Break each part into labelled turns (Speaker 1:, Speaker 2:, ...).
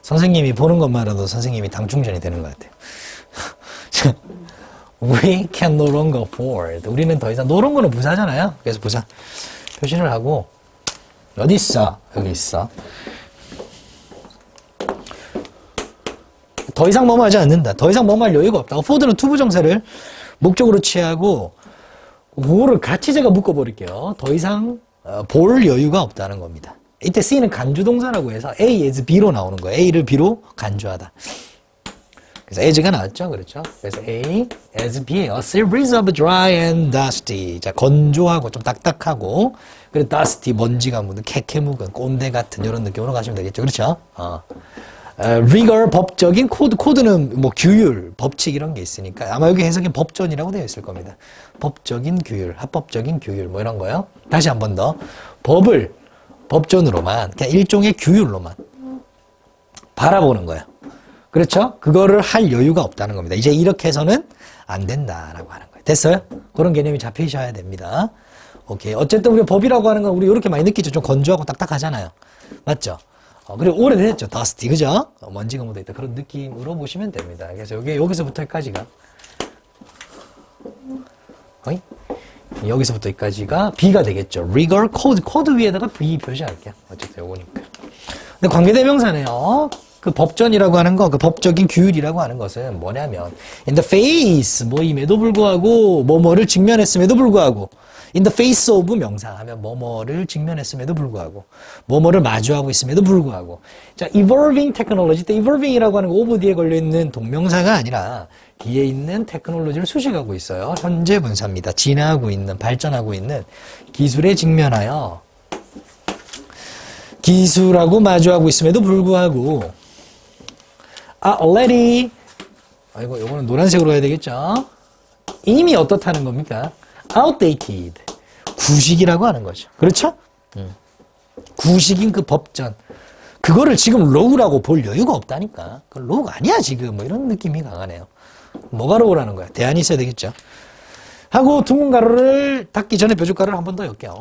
Speaker 1: 선생님이 보는 것만으로도 선생님이 당 충전이 되는 것 같아요. We can no longer afford. 우리는 더 이상 노런 거는 부사잖아요. 그래서 부사 표시를 하고 어디 있어? 여기 있어. 더 이상 뭐뭐 하지 않는다. 더 이상 뭐뭐 할 여유가 없다. afford는 투부정사를 목적으로 취하고 뭐를 같이 제가 묶어버릴게요. 더 이상 볼 여유가 없다는 겁니다. 이때 C는 간주동사라고 해서 A as B로 나오는 거예요. A를 B로 간주하다. 그래서 as가 나왔죠. 그렇죠. 그래서 A as B, a series of dry and dusty. 자, 건조하고 좀 딱딱하고 그리고 dusty, 먼지가 묻은 캐캐 묵은 꼰대 같은 이런 느낌으로 가시면 되겠죠. 그렇죠. rigor, 법적인 코드는 뭐 규율, 법칙 이런 게 있으니까 아마 여기 해석엔 법전이라고 되어 있을 겁니다. 법적인 규율, 합법적인 규율 뭐 이런 거요. 다시 한 번 더 법을 법전으로만 그냥 일종의 규율로만 바라보는 거예요. 그렇죠? 그거를 할 여유가 없다는 겁니다. 이제 이렇게 해서는 안 된다라고 하는 거예요. 됐어요? 그런 개념이 잡히셔야 됩니다. 오케이. 어쨌든 우리가 법이라고 하는 건 우리 이렇게 많이 느끼죠. 좀 건조하고 딱딱하잖아요. 맞죠? 그리고 오래됐죠. 더스티, 그죠? 먼지가 묻어있다. 그런 느낌으로 보시면 됩니다. 그래서 여기서부터 여기까지가 여기서부터 여기까지가 B가 되겠죠. rigor, 코드 위에다가 B 표시할게요. 어쨌든 요거니까. 근데 관계대명사네요. 그 법전이라고 하는 거, 그 법적인 규율이라고 하는 것은 뭐냐면 in the face, 뭐임에도 불구하고 뭐뭐를 직면했음에도 불구하고 in the face of 명사 하면 뭐뭐를 직면했음에도 불구하고 뭐뭐를 마주하고 있음에도 불구하고 자, evolving technology 때 evolving이라고 하는 거 over 뒤에 걸려있는 동명사가 아니라 뒤에 있는 테크놀로지를 수식하고 있어요. 현재 분사입니다. 진화하고 있는, 발전하고 있는 기술에 직면하여 기술하고 마주하고 있음에도 불구하고 already 아이고 요거는 노란색으로 해야 되겠죠. 이미 어떻다는 겁니까? outdated 구식이라고 하는 거죠. 그렇죠? 구식인 그 법전 그거를 지금 로우라고 볼 여유가 없다니까. 그 로우가 아니야 지금 뭐 이런 느낌이 강하네요. 뭐가 로우라는 거야? 대안이 있어야 되겠죠. 하고 둥근 가로를 닫기 전에 뾰족가루를 한 번 더 엮게요.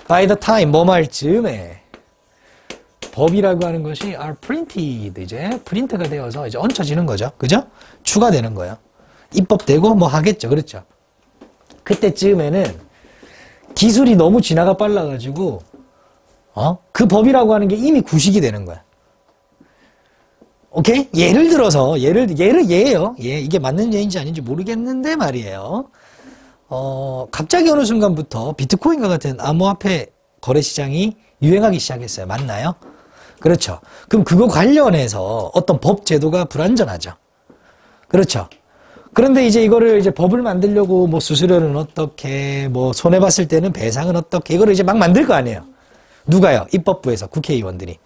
Speaker 1: by the time 뭐뭐 할 즈음에 법이라고 하는 것이 are printed 이제 프린트가 되어서 이제 얹혀지는 거죠. 그죠? 추가되는 거예요. 입법되고 뭐 하겠죠. 그렇죠? 그때쯤에는 기술이 너무 진화가 빨라가지고 그 법이라고 하는 게 이미 구식이 되는 거야. 오케이? 예를 들어서 예예요. 예, 이게 맞는 예인지 아닌지 모르겠는데 말이에요. 갑자기 어느 순간부터 비트코인과 같은 암호화폐 거래 시장이 유행하기 시작했어요. 맞나요? 그렇죠. 그럼 그거 관련해서 어떤 법 제도가 불완전하죠. 그렇죠. 그런데 이제 이거를 이제 법을 만들려고 뭐 수수료는 어떻게, 뭐 손해봤을 때는 배상은 어떻게, 이거를 이제 막 만들 거 아니에요. 누가요? 입법부에서 국회의원들이.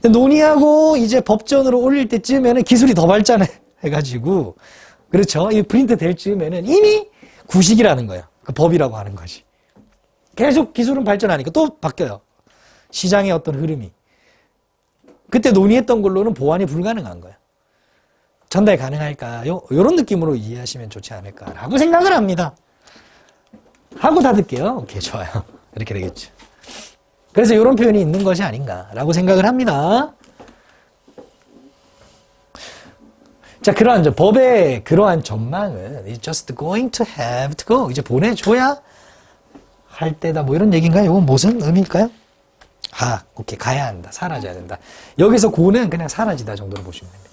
Speaker 1: 논의하고 이제 법전으로 올릴 때쯤에는 기술이 더 발전해가지고, 그렇죠. 이 프린트 될 쯤에는 이미 구식이라는 거예요. 그 법이라고 하는 것이. 계속 기술은 발전하니까 또 바뀌어요. 시장의 어떤 흐름이. 그때 논의했던 걸로는 보완이 불가능한 거예요. 전달 가능할까요? 이런 느낌으로 이해하시면 좋지 않을까라고 생각을 합니다. 하고 닫을게요. 오케이, 좋아요. 이렇게 되겠죠. 그래서 이런 표현이 있는 것이 아닌가라고 생각을 합니다. 자, 그러한 법의 그러한 전망은 It's just going to have to go. 이제 보내줘야 할 때다. 뭐 이런 얘기인가요? 이건 무슨 의미일까요? 오케이. 가야 한다. 사라져야 된다. 여기서 고는 그냥 사라지다 정도로 보시면 됩니다.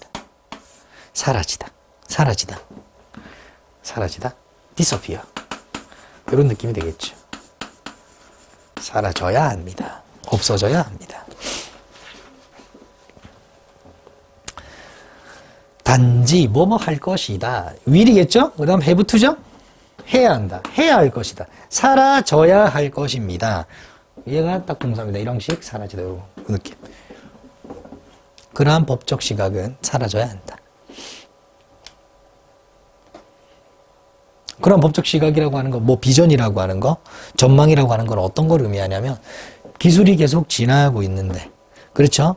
Speaker 1: 사라지다. 사라지다. 사라지다. disappear. 이런 느낌이 되겠죠. 사라져야 합니다. 없어져야 합니다. 단지 뭐뭐 할 것이다. will이겠죠? 그 다음 have to죠? 해야 한다. 해야 할 것이다. 사라져야 할 것입니다. 얘가 딱 동사입니다. 이런식 사라지다. 그 느낌. 그러한 법적 시각은 사라져야 한다. 그런 법적 시각이라고 하는 거, 뭐 비전이라고 하는 거, 전망이라고 하는 건 어떤 걸 의미하냐면 기술이 계속 진화하고 있는데, 그렇죠?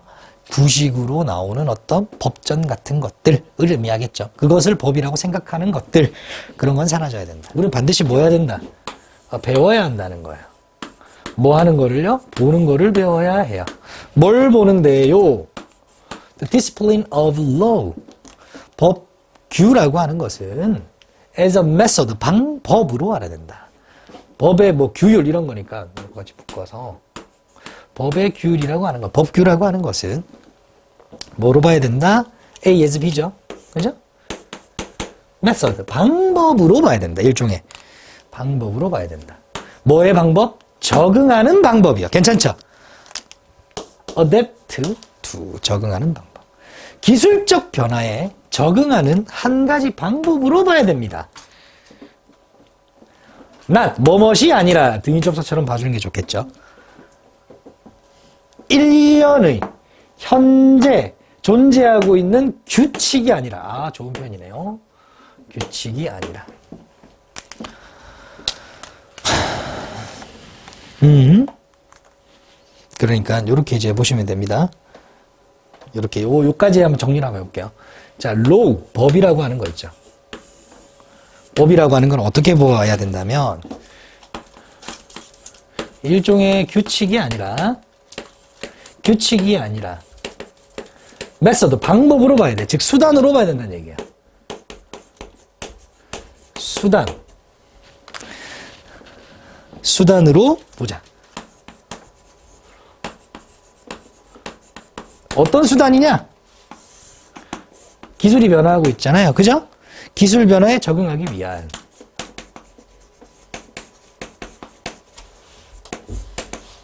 Speaker 1: 구식으로 나오는 어떤 법전 같은 것들을 의미하겠죠. 그것을 법이라고 생각하는 것들, 그런 건 사라져야 된다. 우리는 반드시 뭐 해야 된다? 배워야 한다는 거예요. 뭐 하는 거를요? 보는 거를 배워야 해요. 뭘 보는데요? The discipline of law. 법규라고 하는 것은 as a method, 방법으로 알아야 된다. 법의 뭐 규율 이런 거니까 같이 묶어서 법의 규율이라고 하는 것, 법규라고 하는 것은 뭐로 봐야 된다? A as B죠. 그죠? method, 방법으로 봐야 된다. 일종의 방법으로 봐야 된다. 뭐의 방법? 적응하는 방법이요. 괜찮죠? adapt to, 적응하는 방법. 기술적 변화에 적응하는 한 가지 방법으로 봐야 됩니다. not, 뭐뭇이 아니라 등위접속처럼 봐주는 게 좋겠죠. 1년의 현재 존재하고 있는 규칙이 아니라, 좋은 표현이네요. 규칙이 아니라. 그러니까 이렇게 이제 보시면 됩니다. 이렇게 요까지 한번 정리를 한번 해볼게요. 자, law, 법이라고 하는 거 있죠. 법이라고 하는 건 어떻게 보아야 된다면 일종의 규칙이 아니라 메서드, 방법으로 봐야 돼. 즉 수단으로 봐야 된다는 얘기야. 수단으로 보자. 어떤 수단이냐? 기술이 변화하고 있잖아요. 그죠? 기술 변화에 적응하기 위한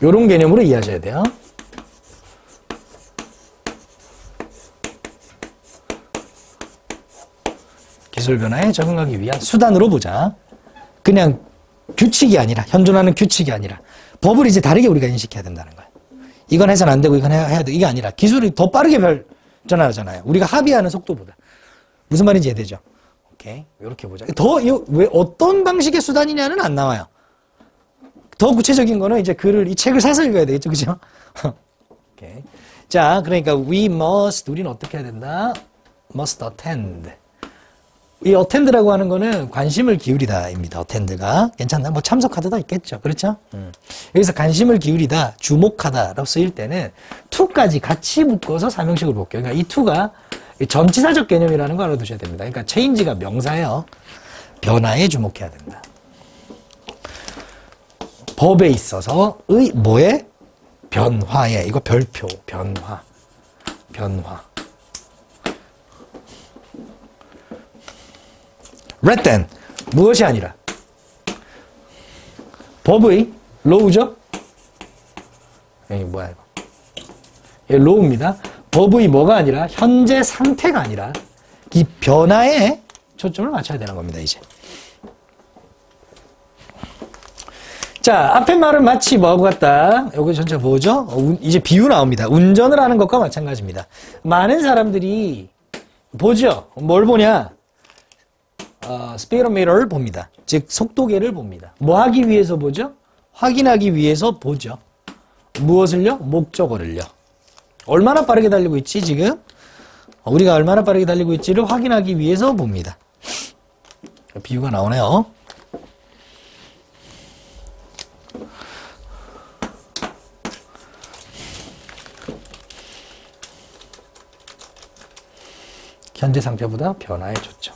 Speaker 1: 요런 개념으로 이해하셔야 돼요. 기술 변화에 적응하기 위한 수단으로 보자. 그냥 규칙이 아니라, 현존하는 규칙이 아니라 법을 이제 다르게 우리가 인식해야 된다는 거야. 이건 해서는 안 되고 이건 해야 돼. 이게 아니라 기술이 더 빠르게 발전하잖아요. 우리가 합의하는 속도보다. 무슨 말인지 이해되죠? 오케이. 이렇게 보자. 왜 어떤 방식의 수단이냐는 안 나와요. 더 구체적인 거는 이제 이 책을 사서 읽어야 되겠죠. 그죠? 오케이. 자, 그러니까 우리는 어떻게 해야 된다? must attend. 이 attend라고 하는 거는 관심을 기울이다입니다. attend가. 괜찮나? 뭐 참석하다도 있겠죠. 그렇죠? 여기서 관심을 기울이다, 주목하다라고 쓰일 때는 to까지 같이 묶어서 사명식으로 볼게요. 그러니까 이 to가 전치사적 개념이라는 거 알아두셔야 됩니다. 그러니까 change가 명사예요. 변화에 주목해야 된다. 법에 있어서의 뭐에? 변화에. 이거 별표. 변화. rather than, 무엇이 아니라. 법의 law죠? 여기 뭐야 이거? 예, law입니다. 법의 뭐가 아니라, 현재 상태가 아니라 이 변화에 초점을 맞춰야 되는 겁니다. 이제. 자, 앞에 말은 마치 뭐하고 같다. 요거 전체 뭐죠? 이제 비유 나옵니다. 운전을 하는 것과 마찬가지입니다. 많은 사람들이 보죠. 뭘 보냐? 스피로미터를 봅니다. 즉 속도계를 봅니다. 뭐 하기 위해서 보죠? 확인하기 위해서 보죠. 무엇을요? 목적어를요. 얼마나 빠르게 달리고 있지 지금? 우리가 얼마나 빠르게 달리고 있지를 확인하기 위해서 봅니다. 비유가 나오네요. 현재 상태보다 변화에 초점.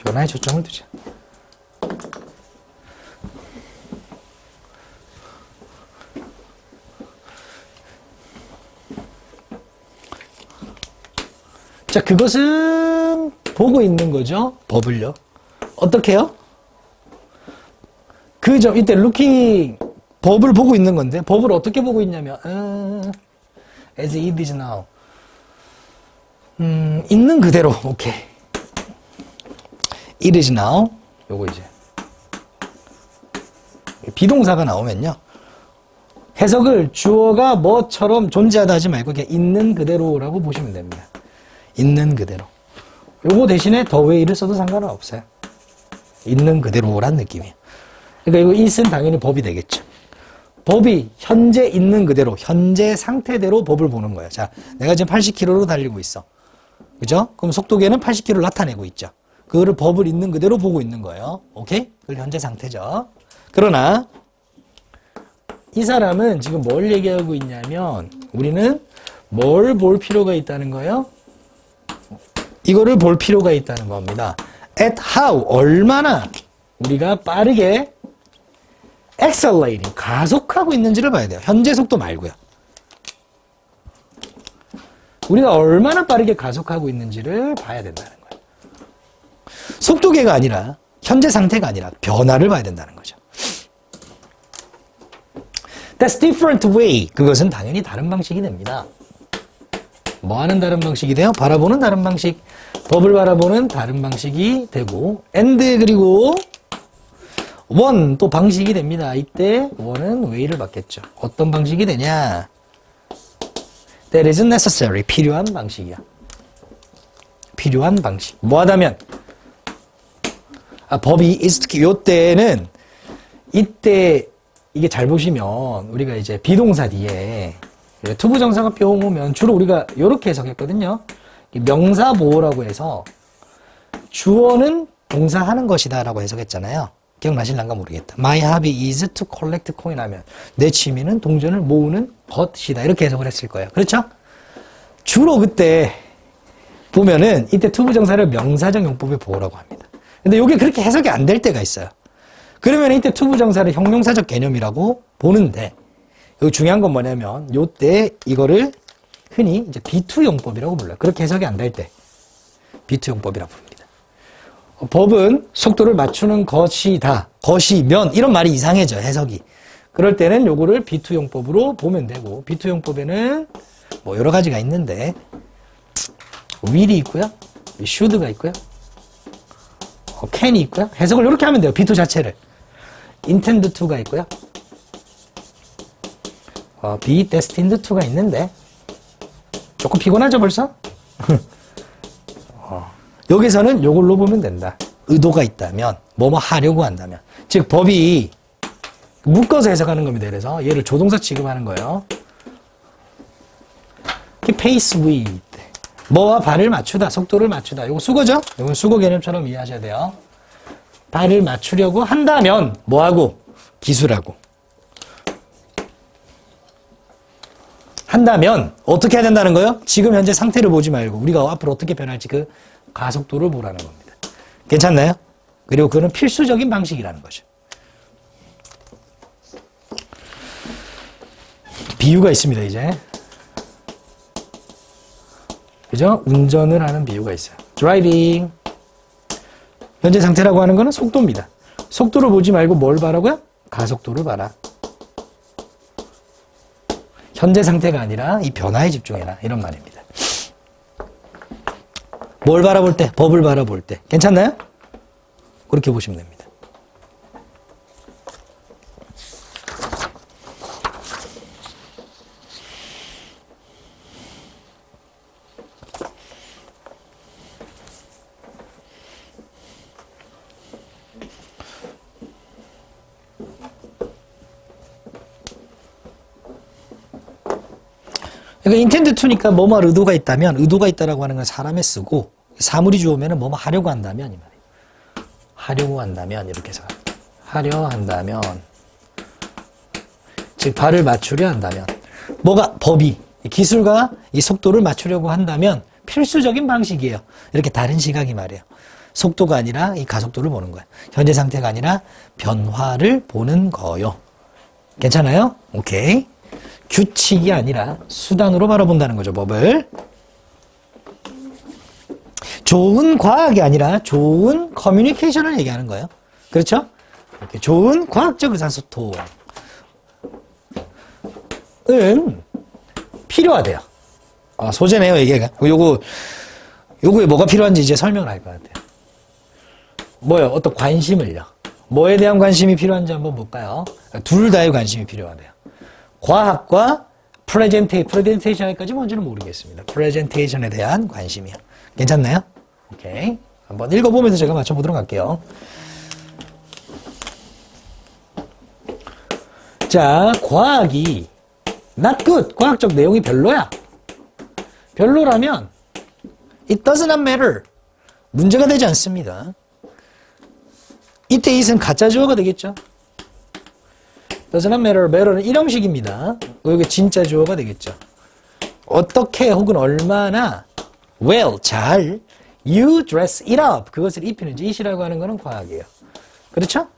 Speaker 1: 변화에 초점을 두자. 자, 그것은 보고 있는 거죠. 법을요. 어떻게 해요? 그죠. 이때 looking, 법을 보고 있는 건데, 법을 어떻게 보고 있냐면, as it is now. 있는 그대로, 오케이. It is now. 요거 이제. 비동사가 나오면요. 해석을 주어가 뭐처럼 존재하다 하지 말고 그냥 있는 그대로라고 보시면 됩니다. 있는 그대로. 요거 대신에 the way를 써도 상관은 없어요. 있는 그대로란 느낌이에요. 그러니까 이거 it은 당연히 법이 되겠죠. 법이 현재 있는 그대로, 현재 상태대로 법을 보는 거예요. 자, 내가 지금 80km로 달리고 있어. 그죠? 그럼 속도계는 80km를 나타내고 있죠. 그거를 법을 있는 그대로 보고 있는 거예요. 오케이? 그걸 현재 상태죠. 그러나 이 사람은 지금 뭘 얘기하고 있냐면 우리는 뭘 볼 필요가 있다는 거예요? 이거를 볼 필요가 있다는 겁니다. At how, 얼마나 우리가 빠르게 accelerating, 가속하고 있는지를 봐야 돼요. 현재 속도 말고요. 우리가 얼마나 빠르게 가속하고 있는지를 봐야 된다는 거예요. 속도계가 아니라 현재 상태가 아니라 변화를 봐야 된다는 거죠. That's different way. 그것은 당연히 다른 방식이 됩니다. 뭐 하는 다른 방식이 돼요? 바라보는 다른 방식. 법을 바라보는 다른 방식이 되고 and 그리고 one 또 방식이 됩니다. 이때 one은 way를 받겠죠. 어떤 방식이 되냐? That is necessary. 필요한 방식이야. 필요한 방식. 뭐 하다면? 법이 is 특히 요때는 이때 이게 잘 보시면 우리가 이제 비동사 뒤에 투부정사가 뿅 오면 주로 우리가 이렇게 해석했거든요. 명사 보호라고 해서 주어는 동사하는 것이다 라고 해석했잖아요. 기억나실란가 모르겠다. My hobby is to collect coin 하면 내 취미는 동전을 모으는 것이다. 이렇게 해석을 했을 거예요. 그렇죠? 주로 그때 보면은 이때 투부정사를 명사적 용법의 보호라고 합니다. 근데 이게 그렇게 해석이 안 될 때가 있어요. 그러면 이때 투부정사를 형용사적 개념이라고 보는데 여기 중요한 건 뭐냐면 요때 이거를 흔히 이제 비투용법이라고 불러요. 그렇게 해석이 안 될 때 비투용법이라고 부릅니다. 법은 속도를 맞추는 것이다. 것이면 이런 말이 이상해져 해석이. 그럴 때는 요거를 비투용법으로 보면 되고 비투용법에는 뭐 여러 가지가 있는데 will이 있고요. should가 있고요. can이 있고요. 해석을 이렇게 하면 돼요. 비투 자체를. intend to가 있고요. be destined to가 있는데 조금 피곤하죠 벌써? 여기서는 요걸로 보면 된다. 의도가 있다면 뭐뭐 하려고 한다면 즉 법이 묶어서 해석하는 겁니다. 그래서 얘를 조동사 취급하는 거예요. pace with 뭐와 발을 맞추다, 속도를 맞추다. 이거 수거죠? 이건 수거 개념처럼 이해하셔야 돼요. 발을 맞추려고 한다면 뭐하고? 기술하고. 한다면 어떻게 해야 된다는 거예요? 지금 현재 상태를 보지 말고 우리가 앞으로 어떻게 변할지 그 가속도를 보라는 겁니다. 괜찮나요? 그리고 그거는 필수적인 방식이라는 거죠. 비유가 있습니다, 이제. 그죠? 운전을 하는 비유가 있어요. 드라이빙. 현재 상태라고 하는 거는 속도입니다. 속도를 보지 말고 뭘 봐라고요? 가속도를 봐라. 현재 상태가 아니라 이 변화에 집중해라. 이런 말입니다. 뭘 바라볼 때? 법을 바라볼 때. 괜찮나요? 그렇게 보시면 됩니다. 그러니까 intend to니까 뭐뭐 할 의도가 있다면 의도가 있다라고 하는 건 사람에 쓰고 사물이 주어면은 뭐뭐 하려고 한다면 이 말이에요. 하려고 한다면 이렇게 해서 하려 한다면 즉 발을 맞추려 한다면 뭐가 법이 기술과 이 속도를 맞추려고 한다면 필수적인 방식이에요. 이렇게 다른 시각이 말이에요. 속도가 아니라 이 가속도를 보는 거예요. 현재 상태가 아니라 변화를 보는 거요. 괜찮아요? 오케이. 규칙이 아니라 수단으로 바라본다는 거죠, 법을. 좋은 과학이 아니라 좋은 커뮤니케이션을 얘기하는 거예요. 그렇죠? 이렇게 좋은 과학적 의사소통은 필요하대요. 소재네요, 얘기가. 요거에 뭐가 필요한지 이제 설명을 할 것 같아요. 뭐요? 어떤 관심을요. 뭐에 대한 관심이 필요한지 한번 볼까요? 둘 다의 관심이 필요하대요. 과학과 프레젠테이션까지 뭔지는 모르겠습니다. 프레젠테이션에 대한 관심이요. 괜찮나요? 오케이. 한번 읽어보면서 제가 맞춰보도록 할게요. 자, 과학이 not good. 과학적 내용이 별로야. 별로라면 it does not matter. 문제가 되지 않습니다. 이때 it은 가짜 주어가 되겠죠. does not matter, matter는 일형식입니다. 여기 진짜 주어가 되겠죠. 어떻게 혹은 얼마나 well, 잘 you dress it up, 그것을 입히는지 it이라고 하는 것은 과학이에요. 그렇죠?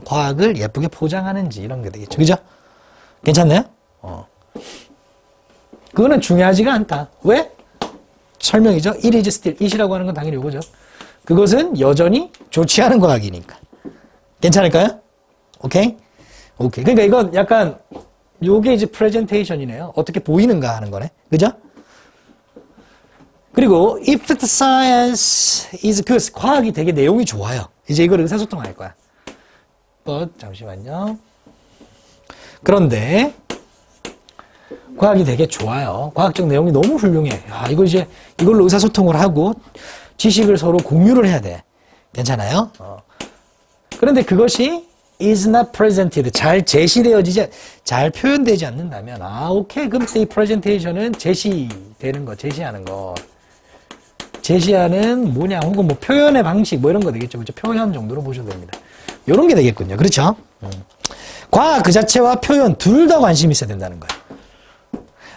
Speaker 1: 과학을 예쁘게 포장하는지 이런 게 되겠죠. 그죠? 괜찮나요? 그거는 중요하지가 않다. 왜? 설명이죠. It is still, it이라고 하는 건 당연히 이거죠. 그것은 여전히 좋지 않은 과학이니까. 괜찮을까요? 오케이? 오케이. 그러니까 이건 약간 요게 이제 프레젠테이션이네요. 어떻게 보이는가 하는 거네. 그죠? 그리고 if the science is good, 과학이 되게 내용이 좋아요. 이제 이걸 의사소통할 거야. 잠시만요. 그런데 과학이 되게 좋아요. 과학적 내용이 너무 훌륭해. 이거 이제 이걸로 의사소통을 하고 지식을 서로 공유를 해야 돼. 괜찮아요? 그런데 그것이 is not presented, 잘 제시되어지지, 잘 표현되지 않는다면, 오케이. 그럼 이 프레젠테이션은 제시되는 거, 제시하는 거. 제시하는 뭐냐, 혹은 뭐 표현의 방식, 뭐 이런 거 되겠죠. 그렇죠? 표현 정도로 보셔도 됩니다. 요런 게 되겠군요. 그렇죠? 과학 그 자체와 표현 둘 다 관심이 있어야 된다는 거예요.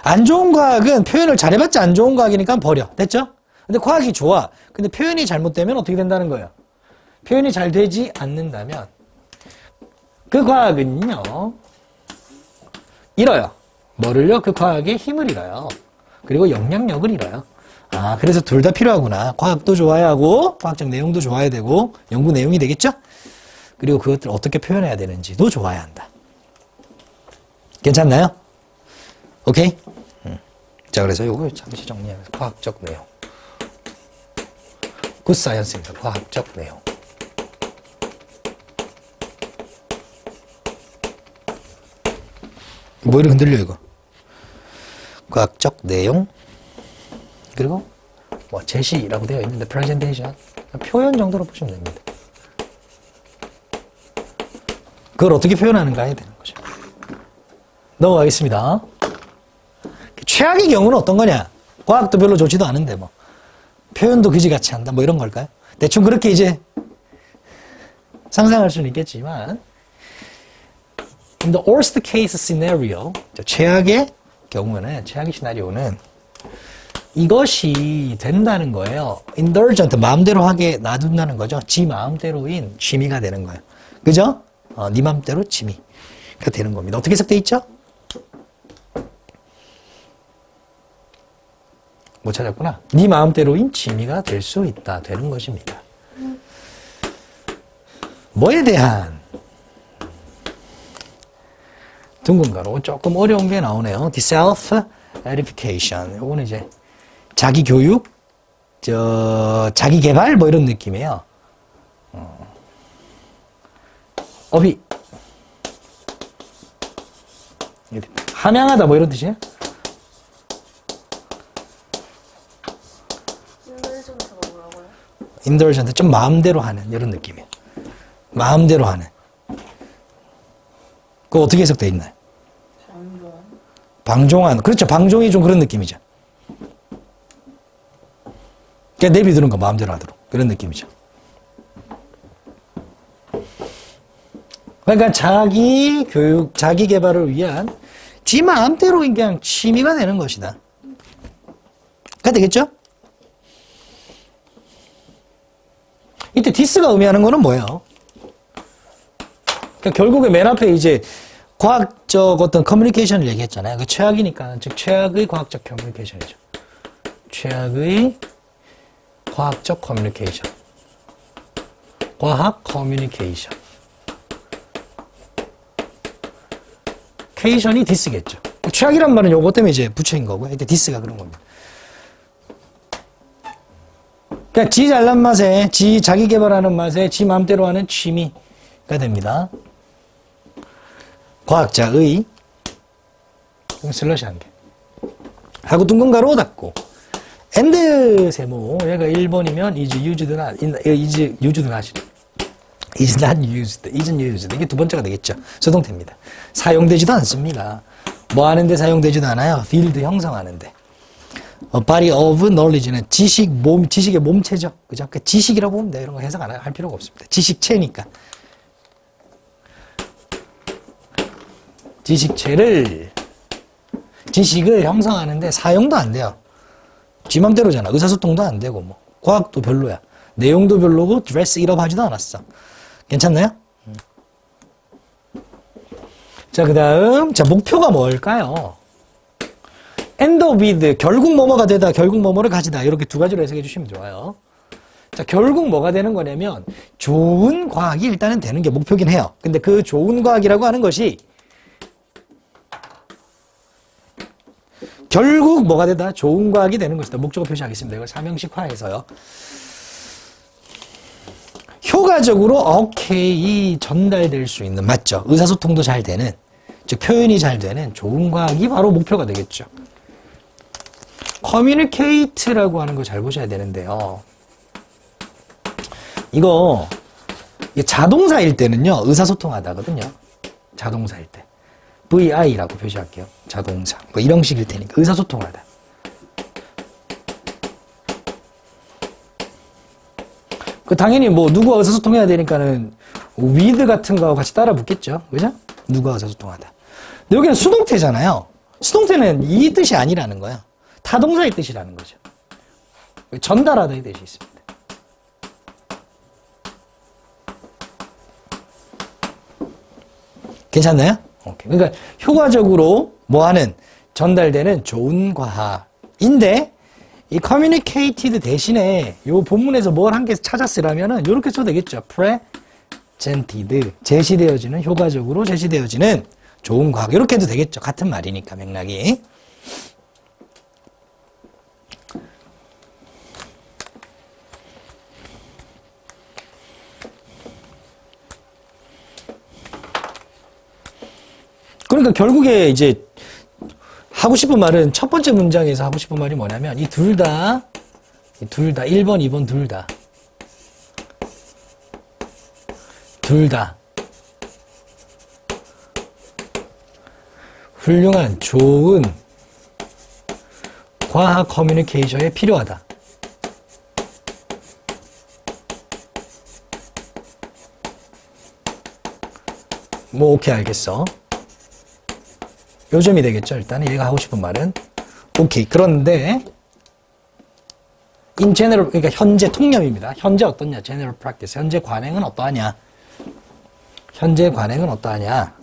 Speaker 1: 안 좋은 과학은 표현을 잘해봤자 안 좋은 과학이니까 버려. 됐죠? 근데 과학이 좋아. 근데 표현이 잘못되면 어떻게 된다는 거예요? 표현이 잘 되지 않는다면 그 과학은요, 잃어요. 뭐를요? 그 과학의 힘을 잃어요. 그리고 영향력을 잃어요. 그래서 둘 다 필요하구나. 과학도 좋아야 하고, 과학적 내용도 좋아야 되고, 연구 내용이 되겠죠? 그리고 그것들을 어떻게 표현해야 되는지도 좋아야 한다. 괜찮나요? 오케이? 자, 그래서 요거 잠시 정리하면서 과학적 내용. 굿사이언스입니다. 과학적 내용. 뭐 이렇게 흔들려 이거. 과학적 내용. 그리고 뭐 제시라고 되어 있는데 프레젠테이션. 표현 정도로 보시면 됩니다. 그걸 어떻게 표현하는가 해야 되는 거죠. 넘어가겠습니다. 최악의 경우는 어떤 거냐? 과학도 별로 좋지도 않은데 뭐 표현도 그지같이 한다 뭐 이런 걸까요? 대충 그렇게 이제 상상할 수는 있겠지만 in the worst case scenario, 최악의 경우는, 최악의 시나리오는 이것이 된다는 거예요. indulgent, 마음대로 하게 놔둔다는 거죠. 지 마음대로인 취미가 되는 거예요. 그죠? 네 마음대로 취미가 되는 겁니다. 어떻게 해석돼 있죠? 못 찾았구나. 네 마음대로인 취미가 될 수 있다. 되는 것입니다. 뭐에 대한 둥근 가로 조금 어려운 게 나오네요. The self-edification. 요거는 이제 자기 교육, 자기 개발 뭐 이런 느낌이에요. 어휘. 함양하다 뭐 이런 뜻이에요? indulgent, 좀 마음대로 하는 이런 느낌이에요. 마음대로 하는. 그거 어떻게 해석되어 있나요? 방종한. 그렇죠. 방종이 좀 그런 느낌이죠. 그냥 내비두는 거 마음대로 하도록. 그런 느낌이죠. 그러니까 자기 교육, 자기 개발을 위한 지 마음대로 그냥 취미가 되는 것이다. 그게 되겠죠? 이때 디스가 의미하는 거는 뭐예요? 그러니까 결국에 맨 앞에 이제 과학적 어떤 커뮤니케이션을 얘기했잖아요. 그 최악이니까, 즉 최악의 과학적 커뮤니케이션이죠. 최악의 과학적 커뮤니케이션. 과학 커뮤니케이션. 케이션이 디스겠죠. 최악이란 말은 요거 때문에 이제 붙여인 거고요. 이때 디스가 그런 겁니다. 그러니까 지 잘난 맛에, 지 자기 개발하는 맛에 지 마음대로 하는 취미가 됩니다. 과학자의 슬러시 한 개. 하고 둥근 가로 닫고. and 세모. 얘가 1번이면 is used not, is used not. is not used, isn't used. 이게 두 번째가 되겠죠. 수동태입니다. 사용되지도 않습니다. 뭐 하는데 사용되지도 않아요? field 형성하는데. body of knowledge는 지식의 몸체죠. 그죠? 그 지식이라고 보면 돼요. 이런 거 해석 안 할 필요가 없습니다. 지식체니까. 지식을 형성하는데 사용도 안 돼요. 지 맘대로잖아. 의사소통도 안 되고, 뭐. 과학도 별로야. 내용도 별로고, 드레스 일업 하지도 않았어. 괜찮나요? 자, 그 다음. 자, 목표가 뭘까요? end with, 결국 뭐뭐가 되다, 결국 뭐뭐를 가지다. 이렇게 두 가지로 해석해 주시면 좋아요. 자, 결국 뭐가 되는 거냐면, 좋은 과학이 일단은 되는 게 목표긴 해요. 근데 그 좋은 과학이라고 하는 것이, 결국 뭐가 되다? 좋은 과학이 되는 것이다. 목적어 표시하겠습니다. 이걸 삼형식화해서요. 효과적으로 오케이 전달될 수 있는, 맞죠? 의사소통도 잘 되는, 즉 표현이 잘 되는 좋은 과학이 바로 목표가 되겠죠. communicate라고 하는 거 잘 보셔야 되는데요. 이거 자동사일 때는요, 의사소통하다거든요. 자동사일 때. VI라고 표시할게요. 자동사. 뭐 이런 식일 테니까. 의사소통하다. 당연히 뭐 누구와 의사소통해야 되니까는 with 같은 거하고 같이 따라 붙겠죠. 그죠? 누구와 의사소통하다. 근데 여기는 수동태잖아요. 수동태는 이 뜻이 아니라는 거야. 타동사의 뜻이라는 거죠. 전달하다의 뜻이 있습니다. 괜찮나요? 오케이. 그러니까 효과적으로 뭐하는 전달되는 좋은 과학인데 이 communicated 대신에 이 본문에서 뭘 한 개 찾아 쓰라면은 이렇게 써도 되겠죠. presented 제시되어지는 효과적으로 제시되어지는 좋은 과학 이렇게 해도 되겠죠. 같은 말이니까 맥락이. 그러니까 결국에 이제 하고 싶은 말은 첫 번째 문장에서 하고 싶은 말이 뭐냐면 이 둘 다 1번, 2번 둘 다 훌륭한 좋은 과학 커뮤니케이션에 필요하다. 뭐 오케이 알겠어. 요점이 되겠죠. 일단 얘가 하고 싶은 말은 오케이. 그런데 in general 그러니까 현재 통념입니다. 현재 어떠냐? general practice. 현재 관행은 어떠하냐? 현재 관행은 어떠하냐?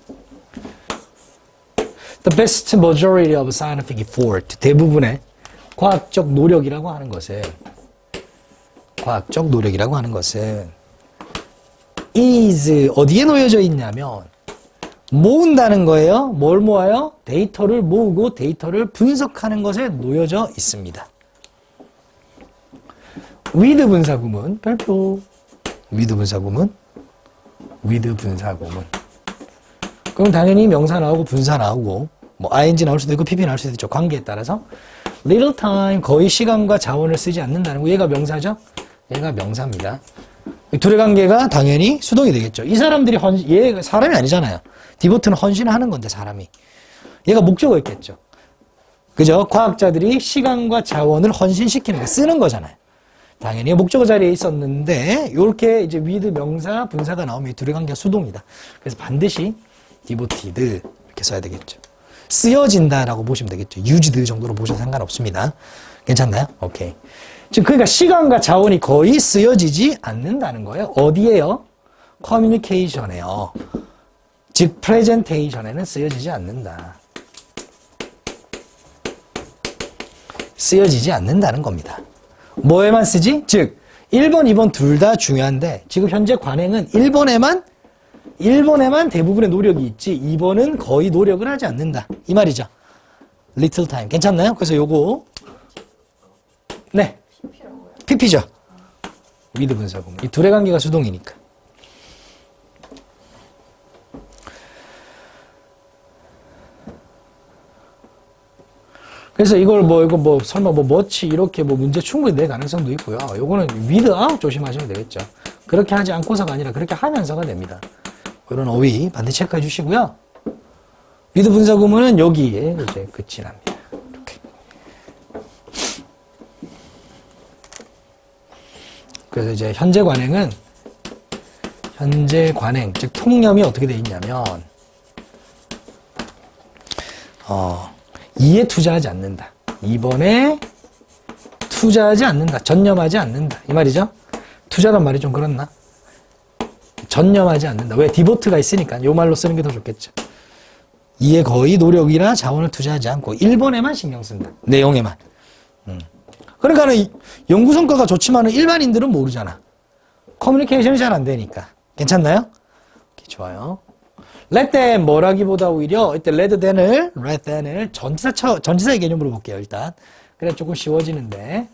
Speaker 1: The best majority of scientific effort. 대부분의 과학적 노력이라고 하는 것은 is 어디에 놓여져 있냐면 모은다는 거예요. 뭘 모아요? 데이터를 모으고 데이터를 분석하는 것에 놓여져 있습니다. with 분사구문 별표. with 분사구문. 그럼 당연히 명사 나오고 분사 나오고 뭐 ing 나올 수도 있고 pp 나올 수도 있죠. 관계에 따라서 little time 거의 시간과 자원을 쓰지 않는다는 거. 얘가 명사죠? 얘가 명사입니다. 둘의 관계가 당연히 수동이 되겠죠. 이 사람들이 얘 사람이 아니잖아요. 디보트는 헌신을 하는 건데 사람이. 얘가 목적어였겠죠. 그죠? 과학자들이 시간과 자원을 헌신시키는 거 쓰는 거잖아요. 당연히 목적어 자리에 있었는데 이렇게 이제 with 명사 분사가 나오면 이 둘의 관계가 수동이다. 그래서 반드시 devoted 이렇게 써야 되겠죠. 쓰여진다라고 보시면 되겠죠. used 정도로 보셔도 상관없습니다. 괜찮나요? 오케이. 지금 그러니까 시간과 자원이 거의 쓰여지지 않는다는 거예요. 어디에요? 커뮤니케이션에요. 즉 프레젠테이션에는 쓰여지지 않는다. 쓰여지지 않는다는 겁니다. 뭐에만 쓰지? 즉 1번, 2번 둘 다 중요한데 지금 현재 관행은 1번에만 대부분의 노력이 있지 2번은 거의 노력을 하지 않는다. 이 말이죠. little time. 괜찮나요? 그래서 요거 네. PP죠. with 분사구문. 이 둘의 관계가 수동이니까. 그래서 이거 설마 뭐치 이렇게 문제 충분히 낼 가능성도 있고요. 요거는 with 조심하시면 되겠죠. 그렇게 하지 않고서가 아니라 그렇게 하면서가 됩니다. 이런 어휘 반드시 체크해 주시고요. with 분사구문은 여기에 이제 끝이 납니다. 이렇게. 그래서 이제 현재 관행은 현재 관행, 즉 통념이 어떻게 되어 있냐면 2에 투자하지 않는다. 2번에 투자하지 않는다. 전념하지 않는다. 이 말이죠. 투자란 말이 좀 그렇나? 전념하지 않는다. 왜? 디보트가 있으니까 이 말로 쓰는 게 더 좋겠죠. 2에 거의 노력이나 자원을 투자하지 않고 1번에만 신경 쓴다. 내용에만. 그러니까는 연구 성과가 좋지만은 일반인들은 모르잖아. 커뮤니케이션이 잘 안 되니까. 괜찮나요? 오케이, 좋아요. let than 뭐라기보다 오히려 이때 let than을 전치사의 개념으로 볼게요, 일단. 그래 조금 쉬워지는데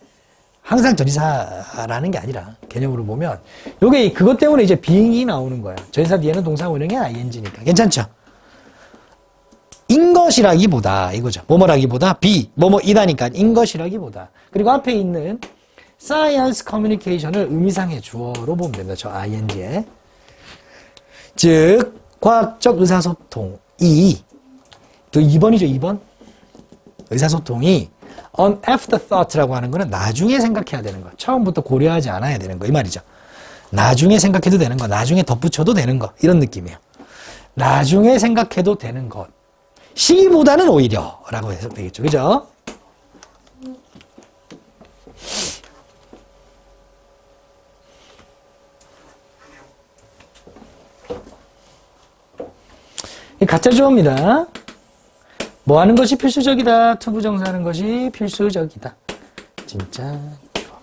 Speaker 1: 항상 전치사라는 게 아니라 개념으로 보면 요게 그것 때문에 이제 being이 나오는 거야. 전치사 뒤에는 동사 원형이 ing니까. 괜찮죠? 인 것이라기보다 이거죠. 뭐뭐라기보다 뭐뭐이다니까 인 것이라기보다. 그리고 앞에 있는 science communication을 의미상의 주어로 보면 됩니다. 저 ing에. 즉 과학적 의사소통이 또 2번이죠. 2번. 의사소통이 on afterthought라고 하는 거는 나중에 생각해야 되는 거. 처음부터 고려하지 않아야 되는 거. 이 말이죠. 나중에 생각해도 되는 거. 나중에 덧붙여도 되는 거. 이런 느낌이에요. 나중에 생각해도 되는 것. 시기보다는 오히려 라고 해석되겠죠. 그죠? 가짜 주어입니다. 뭐 하는 것이 필수적이다. 투부정사 하는 것이 필수적이다. 진짜 좋아.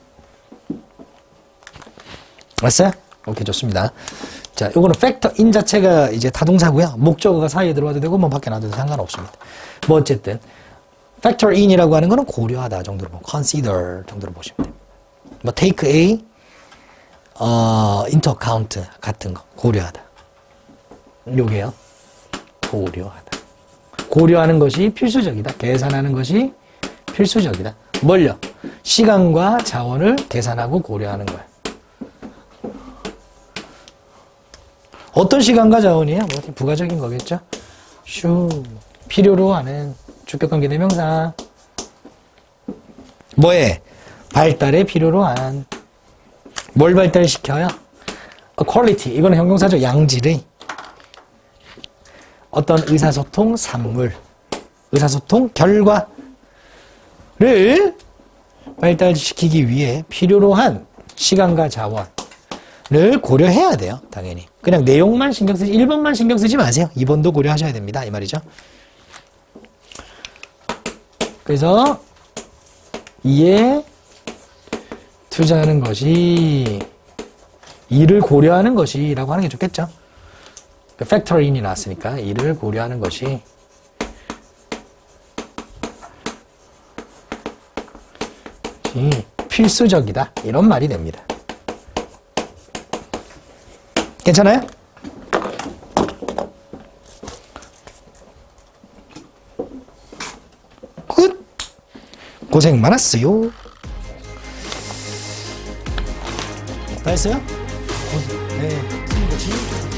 Speaker 1: 왔어요? 오케이, 좋습니다. 자, 요거는 factor in 자체가 이제 타동사고요. 목적어가 사이에 들어와도 되고, 뭐 밖에 놔도 상관없습니다. 뭐 어쨌든, factor in이라고 하는 거는 고려하다 정도로 보고, consider 정도로 보시면 됩니다. 뭐 take a, into account 같은 거, 고려하다. 요게요. 고려하다. 고려하는 것이 필수적이다. 계산하는 것이 필수적이다. 뭘요? 시간과 자원을 계산하고 고려하는 거야. 어떤 시간과 자원이에요? 뭐 부가적인 거겠죠? 필요로 하는 주격관계 대명사. 뭐에? 발달에 필요로 한. 뭘 발달시켜요? quality. 이거는 형용사죠. 양질의. 어떤 의사소통 산물, 의사소통 결과를 발달시키기 위해 필요로 한 시간과 자원을 고려해야 돼요. 당연히. 그냥 내용만 신경 쓰지 1번만 신경 쓰지 마세요. 2번도 고려하셔야 됩니다. 이 말이죠. 그래서 이에 투자하는 것이 이를 고려하는 것이라고 하는 게 좋겠죠. factor in이 나왔으니까 이를 고려하는 것이 필수적이다. 이런 말이 됩니다. 괜찮아요? 굿! 고생 많았어요. 다 했어요? 네, 틀린 거지.